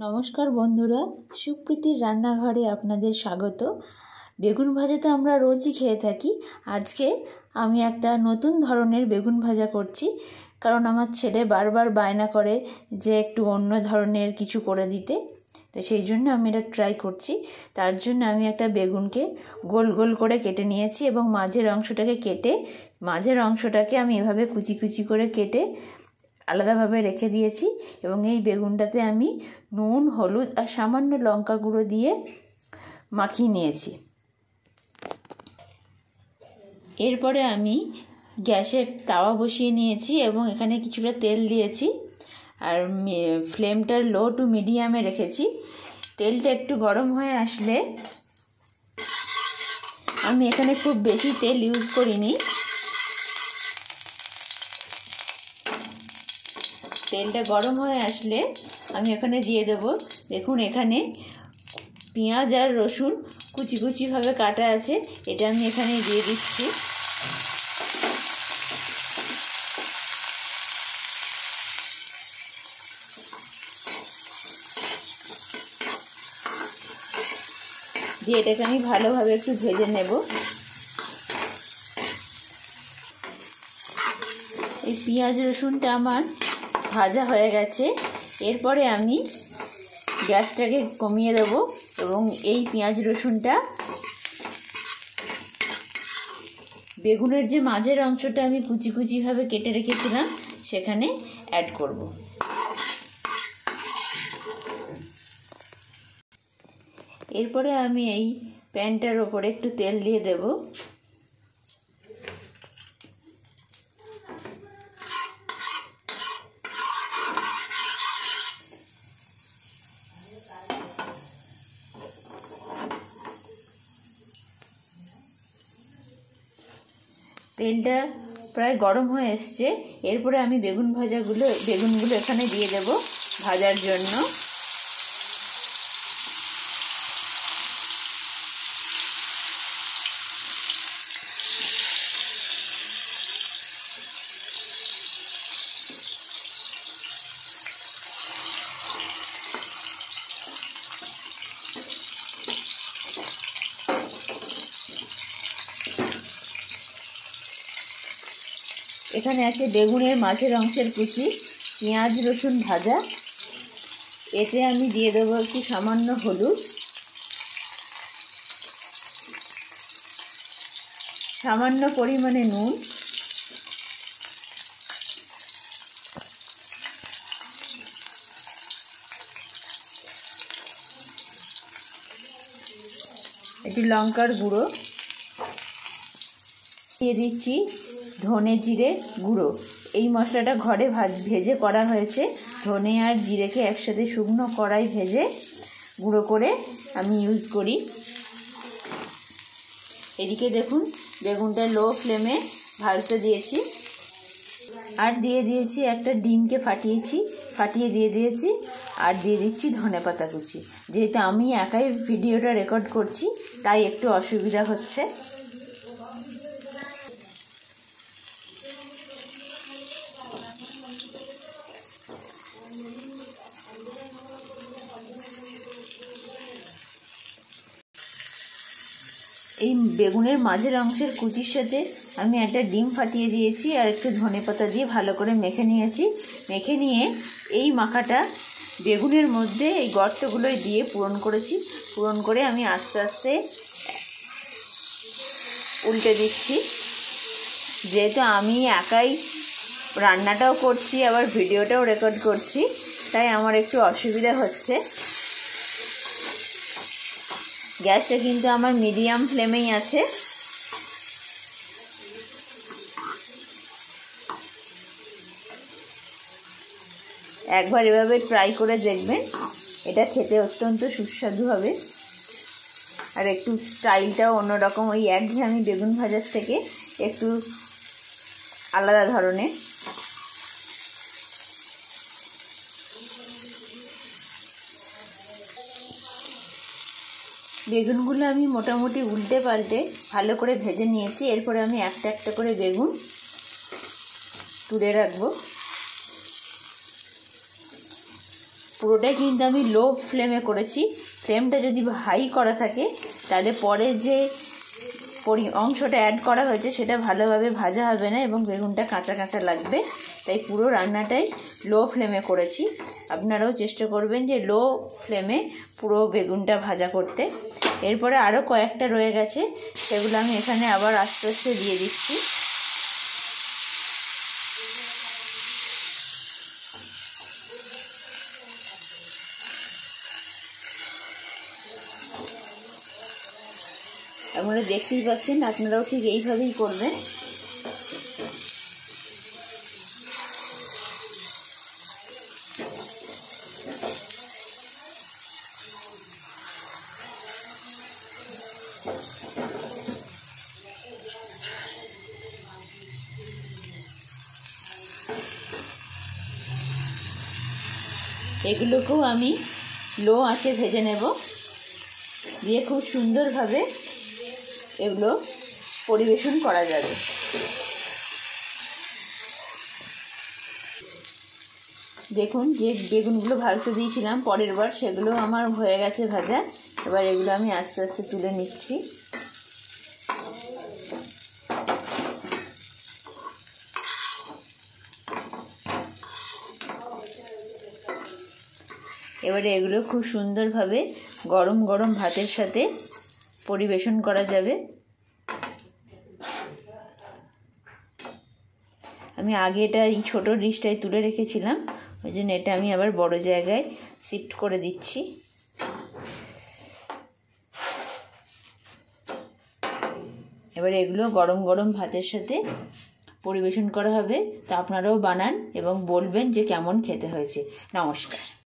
নমস্কার বন্ধুরা, সুপ্রীতির রান্নাঘরে আপনাদের স্বাগত। বেগুন ভাজা তো আমরা রোজই খেয়ে থাকি। আজকে আমি একটা নতুন ধরনের বেগুন ভাজা করছি, কারণ আমার ছেলে বারবার বায়না করে যে একটু অন্য ধরনের কিছু করে দিতে। তো সেই জন্য আমি এটা ট্রাই করছি। তার জন্য আমি একটা বেগুনকে গোল গোল করে কেটে নিয়েছি এবং মাঝের অংশটাকে আমি এভাবে কুচি কুচি করে কেটে আলাদাভাবে রেখে দিয়েছি। এবং এই বেগুনটাতে আমি নুন, হলুদ আর সামান্য লঙ্কা গুঁড়ো দিয়ে মাখিয়ে নিয়েছি। এরপরে আমি গ্যাসে তাওয়া বসিয়ে নিয়েছি এবং এখানে কিছুটা তেল দিয়েছি আর ফ্লেমটা লো টু মিডিয়ামে রেখেছি। তেলটা একটু গরম হয়ে আসলে, আমি এখানে খুব বেশি তেল ইউজ করিনি, তেলটা গরম হয়ে আসলে আমি এখানে দিয়ে দেবো, দেখুন এখানে পেঁয়াজ আর রসুন কুচি কুচিভাবে কাটা আছে, এটা আমি এখানে দিয়ে দিচ্ছি। দিয়ে এটাকে আমি ভালোভাবে একটু ভেজে নেব। এই পেঁয়াজ রসুনটা আমার ভাজা হয়ে গেছে। এরপরে আমি গ্যাসটাকে কমিয়ে দেব এবং এই পেঁয়াজ রসুনটা বেগুনের যে মাঝের অংশটা আমি কুচি কুচিভাবে কেটে রেখেছিলাম সেখানে অ্যাড করব। এরপরে আমি এই প্যানটার ওপরে একটু তেল দিয়ে দেব। তেলটা প্রায় গরম হয়ে এসছে। এরপরে আমি বেগুনগুলো এখানে দিয়ে দেব ভাজার জন্য। এখানে আছে বেগুনের মাঝের অংশের কুচি, পেঁয়াজ রসুন ভাজা, এতে আমি দিয়ে দেবো একটু সামান্য হলুদ, সামান্য পরিমাণে নুন, একটু লঙ্কার গুঁড়ো দিয়ে দিচ্ছি, ধনে জিরে গুঁড়ো। এই মশলাটা ঘরে ভেজে করা হয়েছে। ধনে আর জিরেকে একসাথে শুকনো কড়াই ভেজে গুঁড়ো করে আমি ইউজ করি। এদিকে দেখুন বেগুনটা লো ফ্লেমে ভাজতে দিয়েছি আর দিয়ে দিয়েছি একটা ডিমকে ফাটিয়ে দিয়ে দিয়েছি আর দিয়ে দিচ্ছি ধনেপাতা কুচি। যেহেতু আমি একাই ভিডিওটা রেকর্ড করছি তাই একটু অসুবিধা হচ্ছে। এই বেগুনের মাঝের অংশের কুচির সাথে আমি একটা ডিম ফাটিয়ে দিয়েছি আর একটু ধনেপাতা দিয়ে ভালো করে মেখে নিয়েছি। মেখে নিয়ে এই মাখাটা বেগুনের মধ্যে এই গর্তগুলোয় দিয়ে পূরণ করে আমি আস্তে আস্তে উল্টে দিচ্ছি। যেহেতু আমি একাই রান্নাটাও করছি আবার ভিডিওটাও রেকর্ড করছি তাই আমার একটু অসুবিধা হচ্ছে। গ্যাসটা কিন্তু আমার মিডিয়াম ফ্লেমেই আছে। একবার এভাবে ট্রাই করে দেখবেন, এটা খেতে অত্যন্ত সুস্বাদু হবে আর একটু স্টাইলটাও অন্যরকম, ওই একঘেয়েমি বেগুন ভাজার থেকে একটু আলাদা ধরনের। বেগুনগুলো আমি মোটামুটি উল্টে পাল্টে ভালো করে ভেজে নিয়েছি। এরপরে আমি একটা একটা করে বেগুন তুলে রাখবো। পুরোটাই কিন্তু আমি লো ফ্লেমে করেছি। ফ্লেমটা যদি হাই করা থাকে তাহলে পরে যে অংশটা অ্যাড করা হয়েছে সেটা ভালোভাবে ভাজা হবে না এবং বেগুনটা কাঁচা কাঁচা লাগবে। তাই পুরো রান্নাটাই লো ফ্লেমে করেছি। আপনারাও চেষ্টা করবেন যে লো ফ্লেমে পুরো বেগুনটা ভাজা করতে। এরপরে আরও কয়েকটা রয়ে গেছে, সেগুলো আমি এখানে আবার আস্তে আস্তে দিয়ে দিচ্ছি। আপনারা দেখতেই পাচ্ছেন, আপনারাও ঠিক এইভাবেই করবেন। এগুলোকেও আমি লো আঁচে ভেজে নেব, দিয়ে খুব সুন্দরভাবে এগুলো পরিবেশন করা যাবে। দেখুন যে বেগুনগুলো ভাজতে দিয়েছিলাম পরের বার, সেগুলো আমার হয়ে গেছে ভাজা। এবার এগুলো আমি আস্তে আস্তে তুলে নিচ্ছি। এবারে এগুলো খুব সুন্দরভাবে গরম গরম ভাতের সাথে পরিবেশন করা যাবে। আমি আগে এটা এই ছোটো ডিশটায় তুলে রেখেছিলাম, ওই জন্য এটা আমি আবার বড় জায়গায় শিফট করে দিচ্ছি। এবারে এগুলো গরম গরম ভাতের সাথে পরিবেশন করা হবে। তা আপনারাও বানান এবং বলবেন যে কেমন খেতে হয়েছে। নমস্কার।